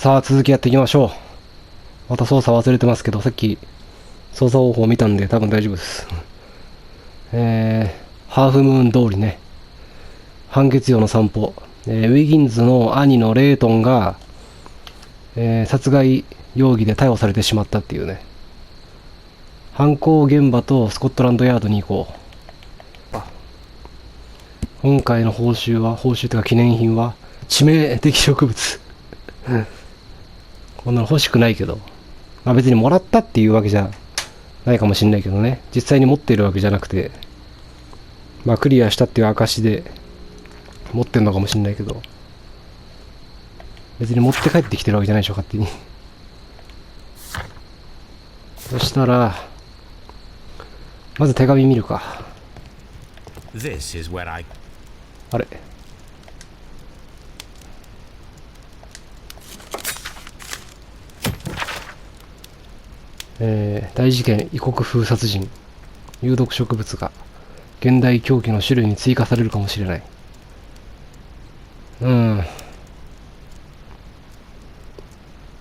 さあ続きやっていきましょう。また操作忘れてますけど、さっき操作方法を見たんで多分大丈夫です。ハーフムーン通りね、半月夜の散歩、ウィギンズの兄のレイトンが、殺害容疑で逮捕されてしまったっていうね。犯行現場とスコットランドヤードに行こう。今回の報酬というか記念品は致命的植物こんなの欲しくないけど、まあ別にもらったっていうわけじゃないかもしれないけどね、実際に持っているわけじゃなくて、まあクリアしたっていう証で持ってるのかもしれないけど、別に持って帰ってきてるわけじゃないでしょ、勝手に。そしたらまず手紙見るか。あれ、大事件異国風殺人、有毒植物が現代凶器の種類に追加されるかもしれない。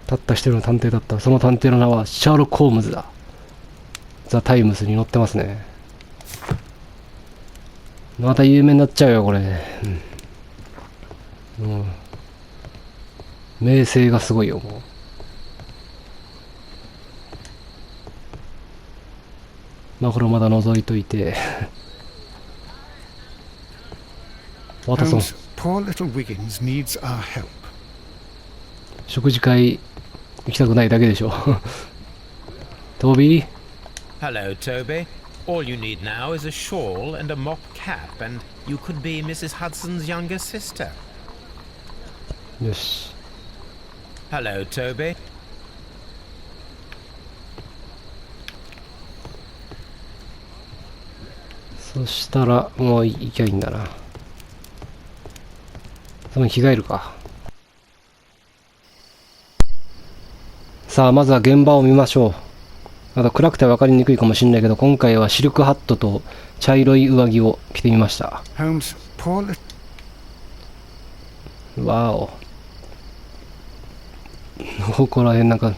たった一人の探偵だった。その探偵の名はシャーロック・ホームズだ。ザ・タイムズに載ってますね。また有名になっちゃうよこれ。名声がすごいよ、もう。まあこれをまだ覗いといてワトソン、食事会行きたくないだけでしょトビー。 Hello, Toby. All you need now is a shawl and a mock cap, and you could be Mrs. Hudson's younger sister. よし。 Hello, Toby. そしたらもう行きゃいいんだな。その着替えるか。さあまずは現場を見ましょう。まだ暗くて分かりにくいかもしれないけど、今回はシルクハットと茶色い上着を着てみました。わお、ここら辺なんか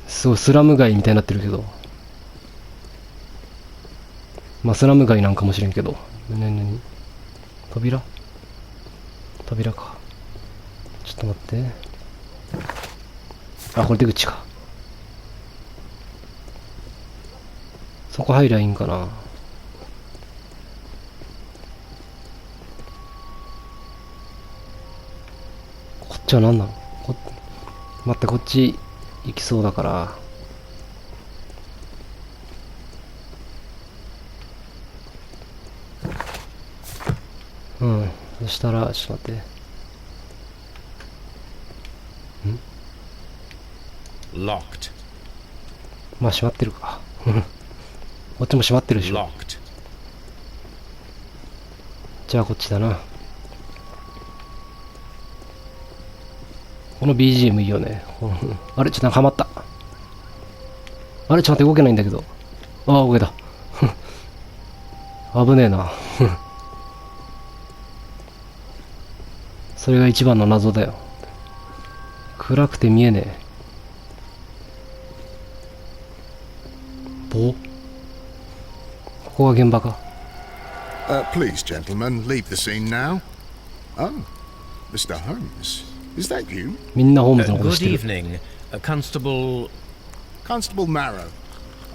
すごいスラム街みたいになってるけど、まあスラム街なんかもしれんけど、扉か。ちょっと待って、あ、これ出口か。そこ入りゃいいんかな。こっちは何なの。待って、こっち行きそうだから、そしたらちょっと待って、Locked. まあ閉まってるかこっちも閉まってるでしょ。 Locked. じゃあこっちだな。この BGM いいよねあれ、ちょっとなんかハマった。あれ、ちょっと待って、動けないんだけど。ああ、動けた危ねえなそれが一番の謎だよ。暗くて見えねえ。棒？ここが現場か。Please, gentlemen, leave the scene now. Oh, Mr. Holmes, is that you? みんなホームズのことし Good てる。 evening, Constable. Constable Marrow.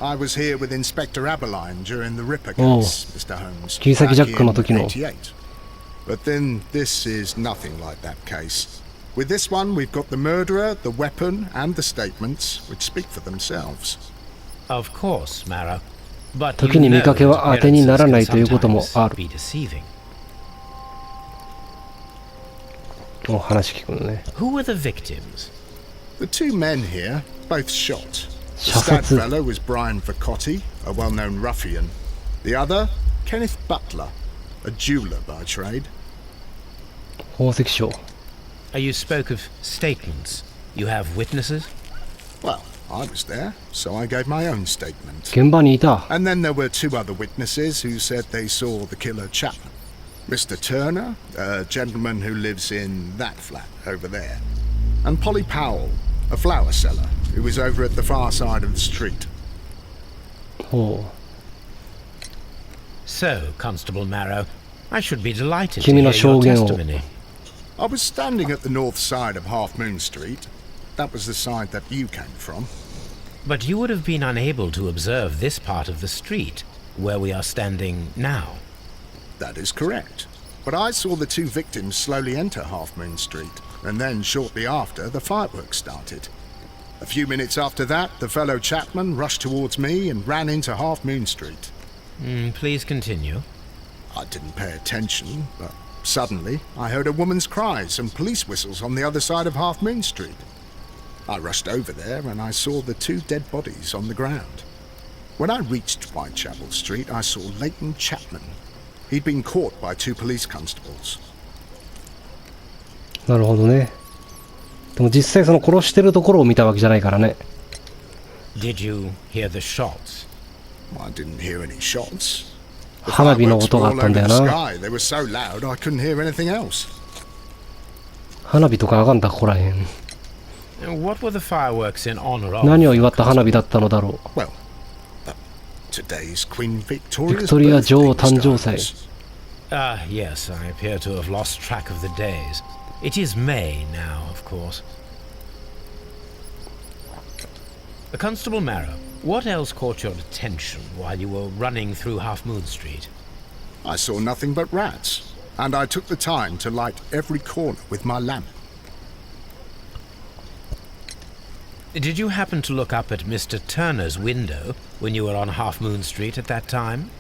I was here with Inspector Aberline during the Ripper case, Mr. Holmes. 切り裂きジャックの back 時 in の。 88. But then this is nothing like that case. With this one, we've got the murderer, the weapon, and the statements, which speak for themselves. Of course, Mara. But 時に見かけは当てにならないということもある。 be deceiving. お話聞くのね。 Who were the victims? The two men here, both shot. The 射 stabbed 殺。 fellow was Brian Vercotti, a well-known ruffian. The other, Kenneth Butler, a jeweller by trade. 宝石商。 You spoke of statements. You have witnesses? Well, I was there, so I gave my own statement. 現場にいた。 And then there were two other witnesses who said they saw the killer Chapman. Mr. Turner, a gentleman who lives in that flat over there. and Polly Powell, a flower seller, who was over at the far side of the street. ほう。 So, Constable Marrow, I should be delighted to 君 hear の your 証言を。 testimony. I was standing at the north side of Half Moon Street. That was the side that you came from. But you would have been unable to observe this part of the street, where we are standing now. That is correct. But I saw the two victims slowly enter Half Moon Street, and then shortly after, the fireworks started. A few minutes after that, the fellow Chapman rushed towards me and ran into Half Moon Street. Please continue. I didn't pay attention, but suddenly I heard a woman's cries and police whistles on the other side of Half Moon Street. I rushed over there and I saw the two dead bodies on the ground. When I reached Whitechapel Street, I saw Leighton Chapman. He'd been caught by two police constables. なるほどね。でも実際その殺してるところを見たわけじゃないからね。Did you hear the shots? I didn't hear any shots. The 花火の fireworks 音 were があ all ったん over だよ the な。 sky. They were so loud I couldn't hear anything else. 花火とかあがんだここらへん。 What were the fireworks in honor of? 何を祝った花火だったのだろう。 Well, today's Queen ビ Victoria's クトリア女王 birthday, 誕生祭。 Ah, yes, I appear to have lost track of the days. It is May now, of course. Constable Marrow, what else caught your attention while you were running through Half Moon Street? I saw nothing but rats, and I took the time to light every corner with my lamp. Did you happen to look up at Mr. Turner's window when you were on Half Moon Street at that time?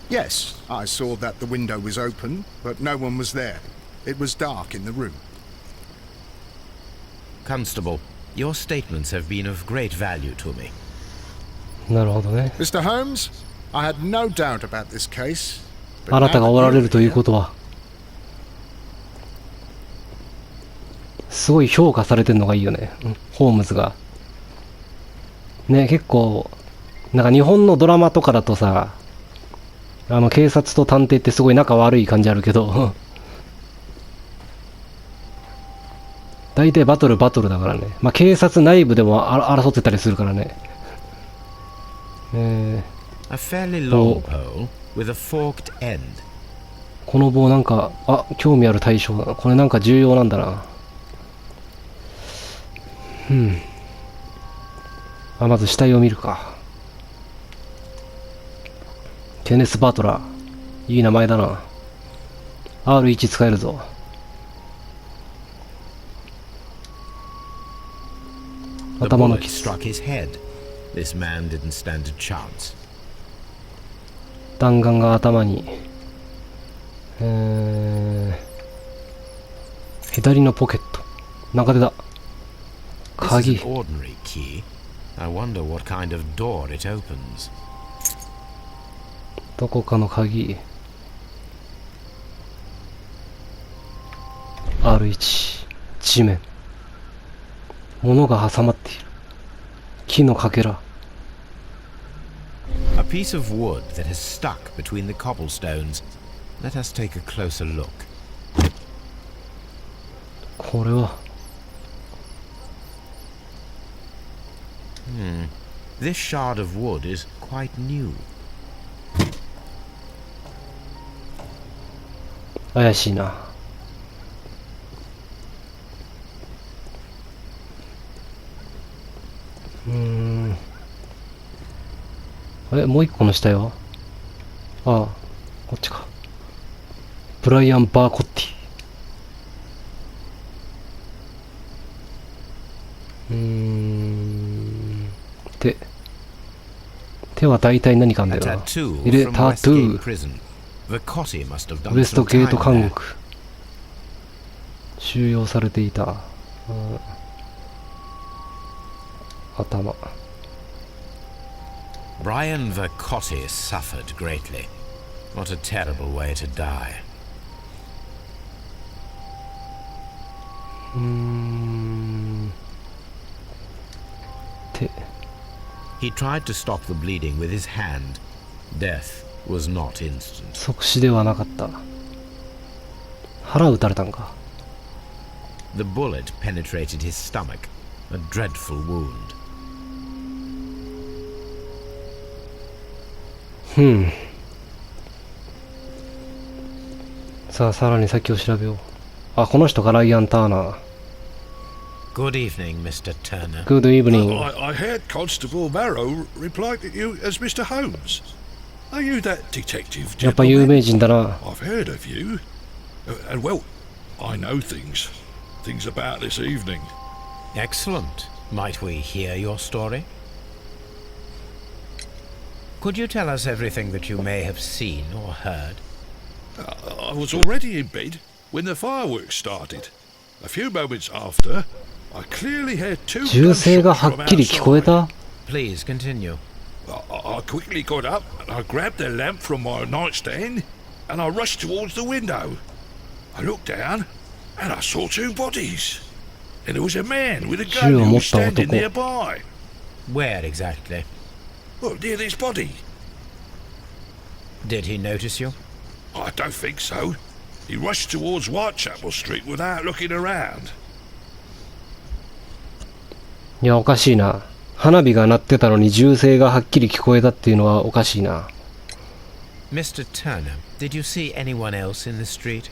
Yes, I saw that the window was open, but no one was there. It was dark in the room. Constable, your statements have been of great value to me. なるほどね。 Mr. Holmes, I had no doubt about this case. あ But なたが now おら that れ you're るという here, ことは、すごい評価されてんのがいいよね。ホームズが。ね、結構、なんか日本のドラマとかだとさ、警察と探偵ってすごい仲悪い感じあるけど、大体バトルだからね。まあ警察内部でも争ってたりするからね。A fairly long pole with a forked end. この棒なんか、興味ある対象だな。これなんか重要なんだな。まず死体を見るか。ケネス・バトラー。いい名前だな。R1 使えるぞ。The 頭の bullet 傷。 struck his head. This man didn't stand a chance. 弾丸が頭に。左のポケット。なんか出た。 This is 鍵。 an ordinary key. I wonder what kind of door it opens. どこかの鍵。R1。地面。物が挟まっている。木のかけら。A piece of wood that has stuck between the cobblestones. Let us take a closer look. これは。This shard of wood is quite new. 怪しいな。もう一個の下よ。こっちか。ブライアン・バーコッティ。手は大体何かんだ A よな。 tattoo 入れ、 from タトゥ Westgate Prison. Vacotti must have ー。 done ウエスト some ゲー time ト監 there. 獄。収容されていた。頭。Brian Vacotti suffered greatly. What a terrible way to die. 手。 He tried to stop the bleeding with his hand. Death was not instant. 即死ではなかった。腹撃たれたんか。The bullet penetrated his stomach, a dreadful wound. さあ、さらに先を調べよう。あ、この人がライアン・ターナー。Good evening, Mr. Turner. Good evening. I heard Constable Barrow reply to you as Mr. Holmes. Are you that detective, やっぱ有 gentleman? 名人だな。 I've heard of you. And well, I know things. Things about this evening. Excellent. Might we hear your story? Could you tell us everything that you may have seen or heard? I was already in bed when the fireworks started. A few moments after, I clearly heard two 銃声がは gunshots っ from きり聞こえ outside. た。 Please continue. I quickly got up and I grabbed the lamp from my nightstand and I rushed towards the window. I looked down and I saw two bodies. And there was a man with a gun who was standing nearby. Where exactly? Well, near this body. Did he notice you? I don't think so. He rushed towards Whitechapel Street without looking around. いや、おかしいな。花火が鳴ってたのに銃声がはっきり聞こえたっていうのはおかしいな。Mr. Turner, did you see anyone else in the street?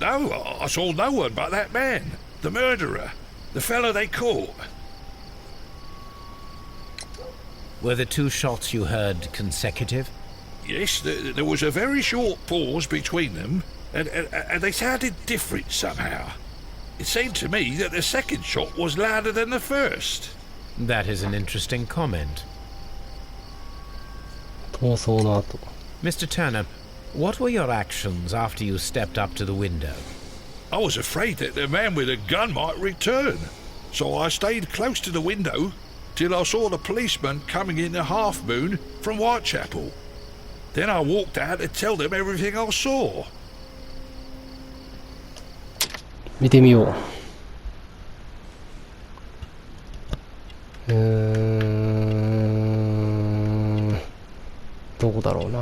No, I saw no one but that man, the murderer, the fellow they caught. Were the two shots you heard consecutive? Yes, there was a very short pause between them, and they sounded different somehow. It seemed to me that the second shot was louder than the first. That is an interesting comment. 逃走の後。Mr. Turner, what were your actions after you stepped up to the window? I was afraid that the man with a gun might return, so I stayed close to the window till I saw the policeman coming in the Half Moon from Whitechapel. Then I walked out to tell them everything I saw. 見てみよう。どこだろうな。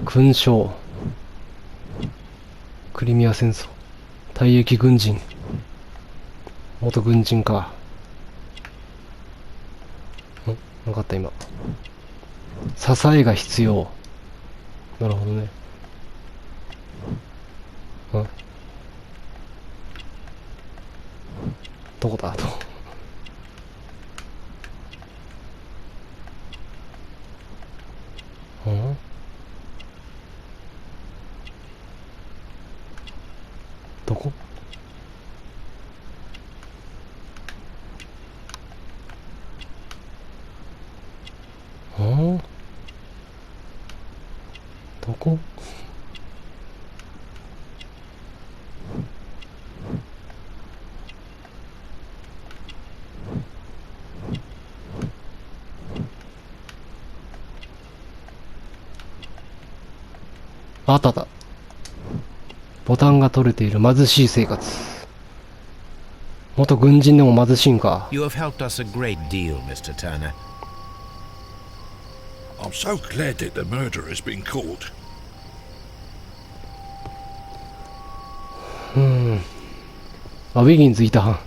勲章。クリミア戦争。退役軍人。元軍人か。分かった今。支えが必要。なるほどね。どこだと。どこ？どこ？あったあった。ボタンが取れている貧しい生活。元軍人でも貧しいんか。You have helped us a great deal, Mr. Turner. I'm so glad that the murderer has been caught. あ、ウィギンズいたはん。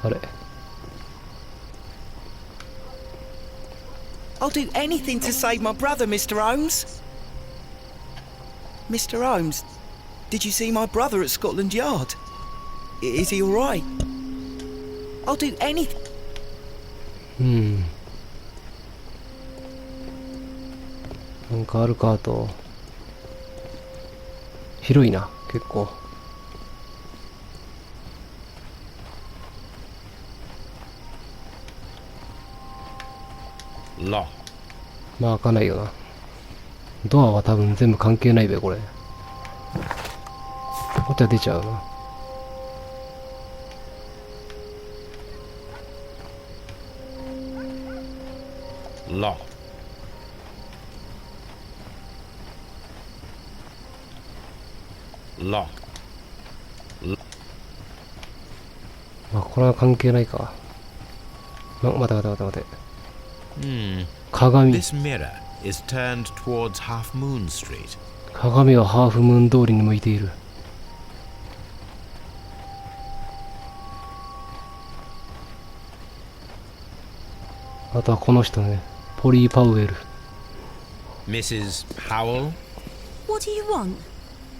あれ。I'll do anything to save my brother, Mr. Holmes. Mr. Holmes, did you see my brother at Scotland Yard? Is he all right? I'll do anything. なんかあるかあと。広いな、結構。Lock. まあ開かないよな。ドアは多分全部関係ないべ、これ。こっちは出ちゃうな。Lock. Lock. まあこれは関係ないか。待て。鏡。This mirror, is turned towards Half Moon Street. 鏡はハーフムーン通りに向いている。あとはこの人ね、ポリー・パウエル。 Mrs. Powell? What do you want?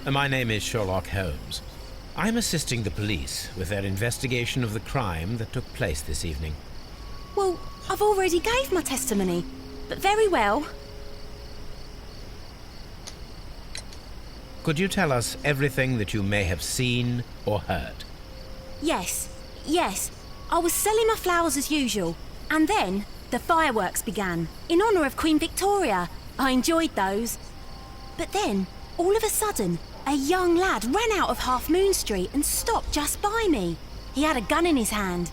My name is Sherlock Holmes. I'm assisting the police with their investigation of the crime that took place this evening. Well, I've already gave my testimony, but very well. Could you tell us everything that you may have seen or heard? Yes. I was selling my flowers as usual, and then the fireworks began, in honour of Queen Victoria. I enjoyed those. But then, all of a sudden, a young lad ran out of Half Moon Street and stopped just by me. He had a gun in his hand.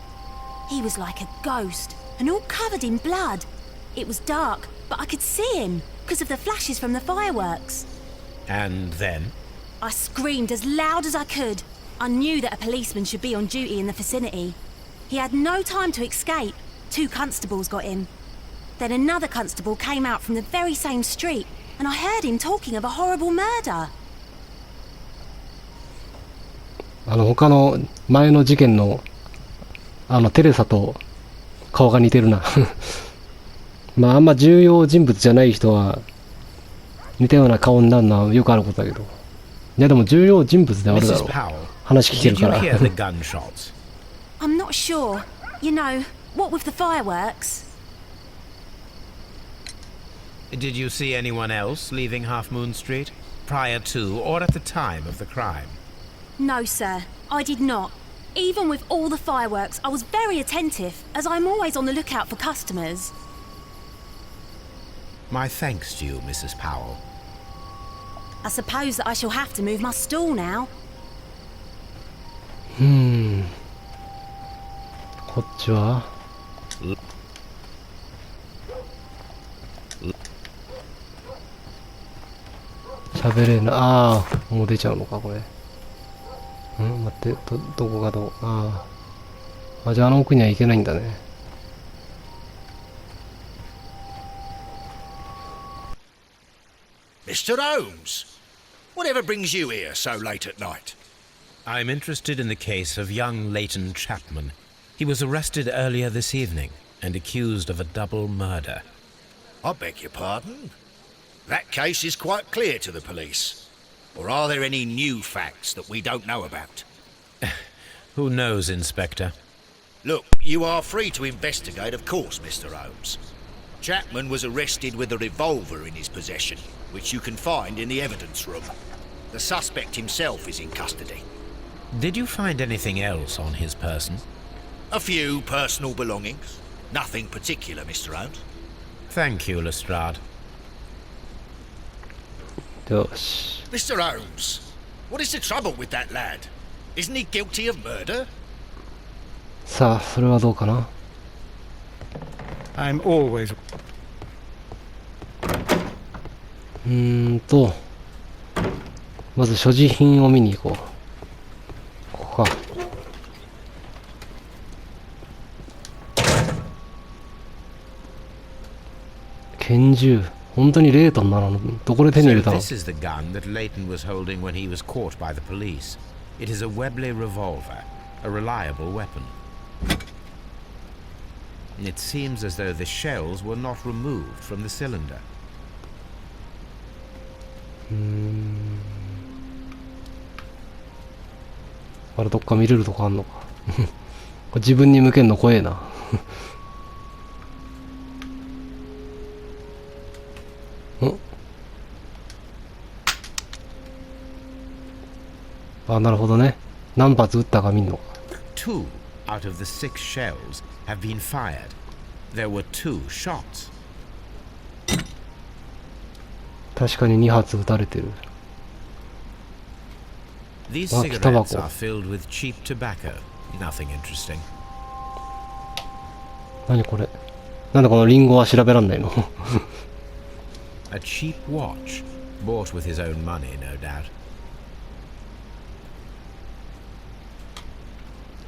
He was like a ghost, and all covered in blood. It was dark, but I could see him, because of the flashes from the fireworks. And then? I screamed as loud as I could. I knew that a policeman should be on duty in the vicinity. He had no time to escape. 2 constables got him. Then another constable came out from the very same street, and I heard him talking of a horrible murder. 他の前の事件のテレサと顔が似てるな。まああんま重要人物じゃない人は似たような顔になるのはよくあることだけど、いやでも重要人物であるだろう。話聞けるから。 Did you hear the gunshots? I'm not sure. You know, what with the fireworks? Did you see anyone else leaving Half Moon Street prior to or at the time of the crime? No, sir, I did not. Even with all the fireworks, I was very attentive, as I'm always on the lookout for customers. My thanks to you, Mrs. Powell. I suppose that I shall have to move my stall now. こっちは喋れな。ああ、もう出ちゃうのかこれ。待って、どこがどう。じゃあ奥には行けないんだね。Mr. Holmes, whatever brings you here so late at night? I'm interested in the case of young Leighton Chapman. He was arrested earlier this evening and accused of a double murder. I beg your pardon? That case is quite clear to the police. Or are there any new facts that we don't know about? Who knows, Inspector? Look, you are free to investigate, of course, Mr. Holmes. Chapman was arrested with a revolver in his possession, which you can find in the evidence room. The suspect himself is in custody. Did you find anything else on his person? A few personal belongings. Nothing particular, Mr. Holmes. Thank you, Lestrade. よし。 Mr. Holmes, what is the trouble with that lad? Isn't he guilty of murder? さあ、それはどうかな。 I'm always. まず所持品を見に行こう。ここか。拳銃。本当にレイトンなの。どこで手に入れた So の？ this is the gun that Leighton was holding when he was caught by the police. It is a Webley revolver, a reliable weapon. It seems as though the shells were not removed from the cylinder. あれどっか見れるとこあんのか。これ自分に向けんの怖えな。なるほどね。何発撃ったか見んのか。 2 out of the 6 shells have been fired. There were 2 shots. 確かに2発撃たれてる。 These Ah, cigarettes tobacco. are filled with cheap tobacco. Nothing interesting. 何これ。なんでこのリンゴは調べらんないの？ A cheap watch, bought with his own money, no doubt.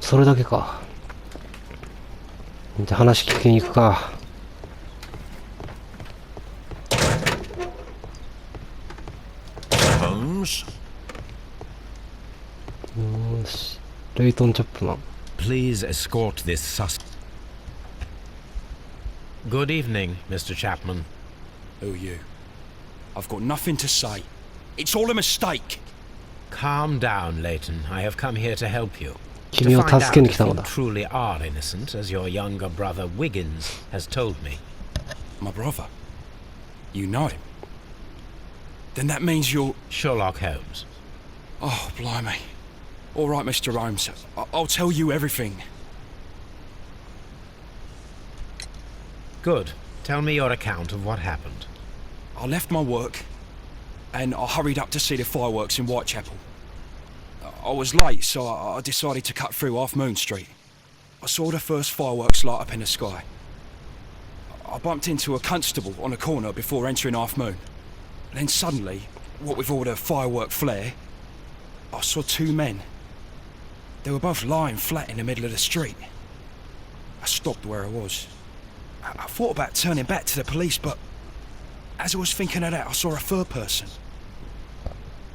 それだけか。じゃあ話聞きに行くか。Holmes. よーし。レイトン・チャップマン。 Please escort this Good evening, Mr. Chapman. Who are you? I've got nothing to say. It's all a mistake. Calm down, Leighton. I have come here to help you. 君 To を find 助け out に来 if たの you だ。 truly are innocent, as your younger brother Wiggins has told me. My brother? You know him? Then that means you're... Sherlock Holmes. Oh, blimey. All right, Mr. Holmes. I'll tell you everything. Good. Tell me your account of what happened. I left my work and I hurried up to see the fireworks in Whitechapel. I was late, so I decided to cut through Half Moon Street. I saw the first fireworks light up in the sky. I bumped into a constable on a corner before entering Half Moon. Then suddenly, what with all the firework flare, I saw two men. They were both lying flat in the middle of the street. I stopped where I was. I thought about turning back to the police, but as I was thinking of that, I saw a third person.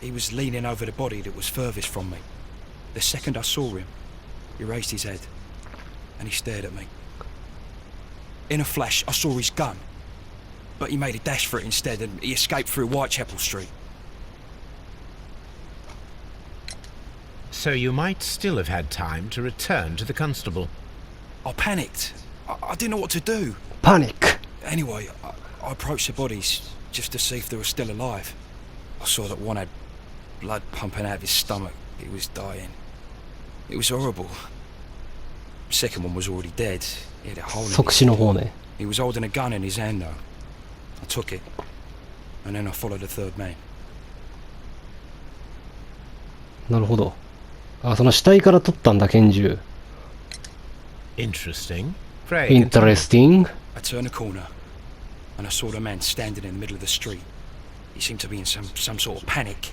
He was leaning over the body that was furthest from me. The second I saw him, he raised his head and he stared at me. In a flash, I saw his gun, but he made a dash for it instead and he escaped through Whitechapel Street. So you might still have had time to return to the constable. I panicked. I didn't know what to do. Panic! Anyway, I approached the bodies just to see if they were still alive. I saw that one had blood pumping out of his stomach. He was dying. It was horrible. The second one was already dead. He had a hole in 即 his 死の方ね。 He was holding a gun in his hand though. I took it. And then I followed the third man. なるほど。あ、その死体から取ったんだ、拳銃。 Interesting. Pray. Interesting. I turned a corner and I saw the man standing in the middle of the street. He seemed to be in some sort of panic.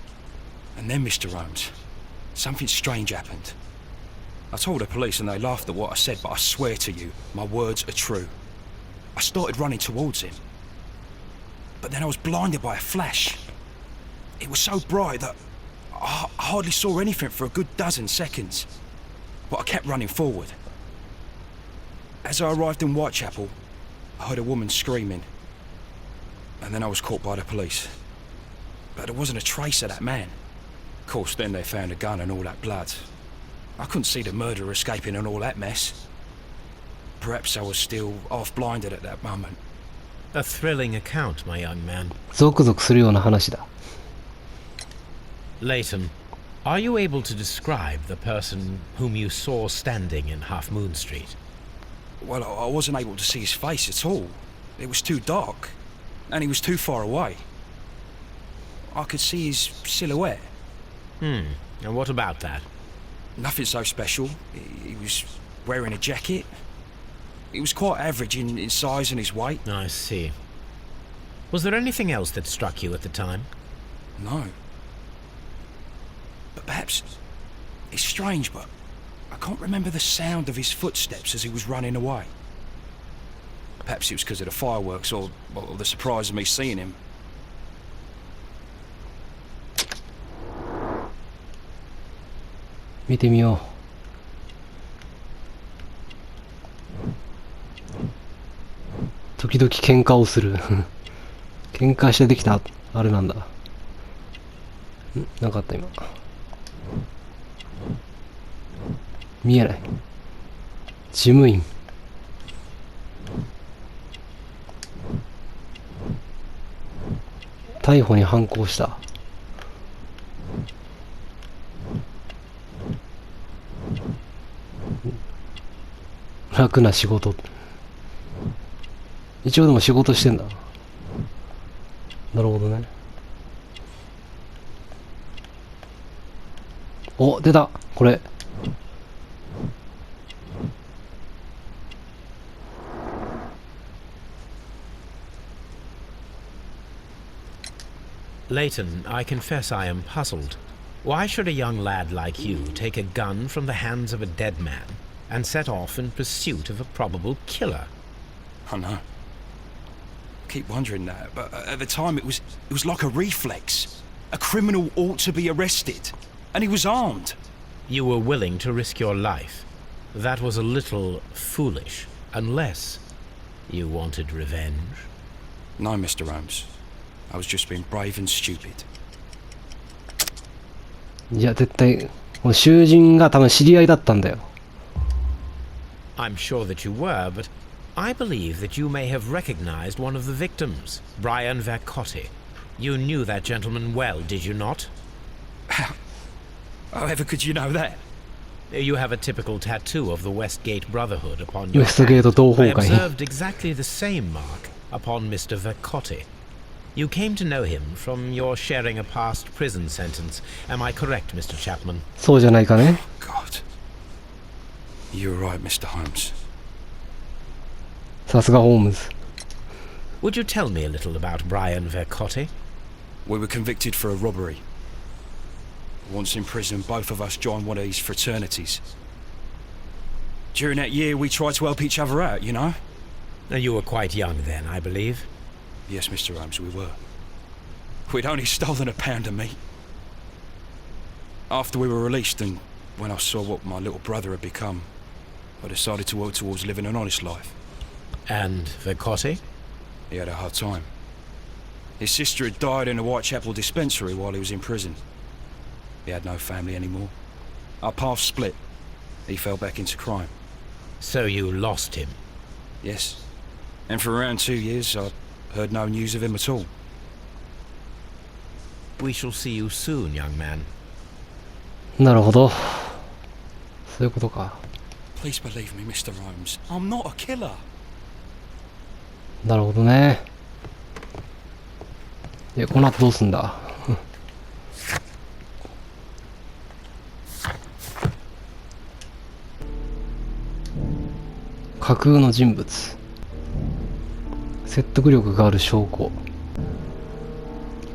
And then, Mr. Holmes, something strange happened. I told the police and they laughed at what I said, but I swear to you, my words are true. I started running towards him. But then I was blinded by a flash. It was so bright that I hardly saw anything for a good dozen seconds. But I kept running forward. As I arrived in Whitechapel, I heard a woman screaming. And then I was caught by the police. But there wasn't a trace of that man. Of course, then they found a gun and all that blood. I couldn't see the murderer escaping and all that mess. Perhaps I was still half-blinded at that moment. A thrilling account, my young man. ゾクゾクするような話だ。 Leighton, are you able to describe the person whom you saw standing in Half Moon Street? Well, I wasn't able to see his face at all. It was too dark. And he was too far away. I could see his silhouette. And what about that? Nothing so special. He was wearing a jacket. He was quite average in size and his weight. I see. Was there anything else that struck you at the time? No. But perhaps... It's strange, but I can't remember the sound of his footsteps as he was running away. Perhaps it was because of the fireworks or the surprise of me seeing him. 見てみよう。時々喧嘩をする。喧嘩してできたあれなんだ。なかった今。見えない。事務員。逮捕に反抗した。楽な仕事。一応でも仕事してんだ。なるほどね。お、出たこれ。Leighton, I confess I am puzzled. Why should a young lad like you take a gun from the hands of a dead man and set off in pursuit of a probable killer? I know. I keep wondering that, but at the time it was like a reflex. A criminal ought to be arrested. And he was armed. You were willing to risk your life. That was a little foolish, unless you wanted revenge. No, Mr. Holmes. I was just being brave and stupid. いや、絶対、この囚人が多分知り合いだったんだよ。I'm sure that you were, but I believe that you may have recognized one of the victims, Brian Vercotti. You knew that gentleman well, did you not? However could you know that? You have a typical tattoo of the Westgate Brotherhood upon your ウエストゲート同 I 好会。 observed exactly the same mark upon Mr. Vercotti. You came to know him from your sharing a past prison sentence. Am I correct, Mr. Chapman? そうじゃないかね。 God. You're right, Mr. Holmes. さすがホームズ。 Would you tell me a little about Brian Vercotti? We were convicted for a robbery. Once in prison, both of us joined one of these fraternities. During that year, we tried to help each other out, you know? You were quite young then, I believe. Yes, Mr. Holmes, we were. We'd only stolen a pound of meat. After we were released, and when I saw what my little brother had become, I decided to work towards living an honest life. And Vercotti? He had a hard time. His sister had died in a Whitechapel dispensary while he was in prison. He had no family anymore. Our paths split. He fell back into crime. So you lost him? Yes. And for around 2 years, I heard no news of him at all. We shall see you soon, young man. なるほど。そういうことか。 Please believe me, Mr. Holmes. I'm not a killer. なるほどね。この後どうすんだ。架空の人物。説得力がある証拠。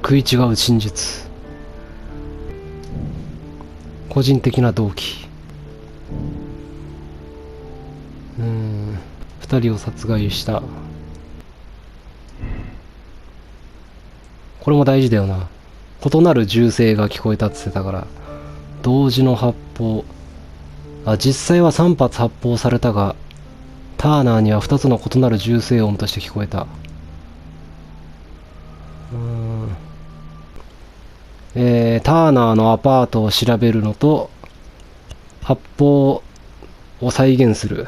食い違う真実。個人的な動機。2人を殺害した。これも大事だよな。異なる銃声が聞こえたって言ってたから、同時の発砲。実際は3発発砲されたが、ターナーには2つの異なる銃声音として聞こえた。ターナーのアパートを調べるのと、発砲を再現する。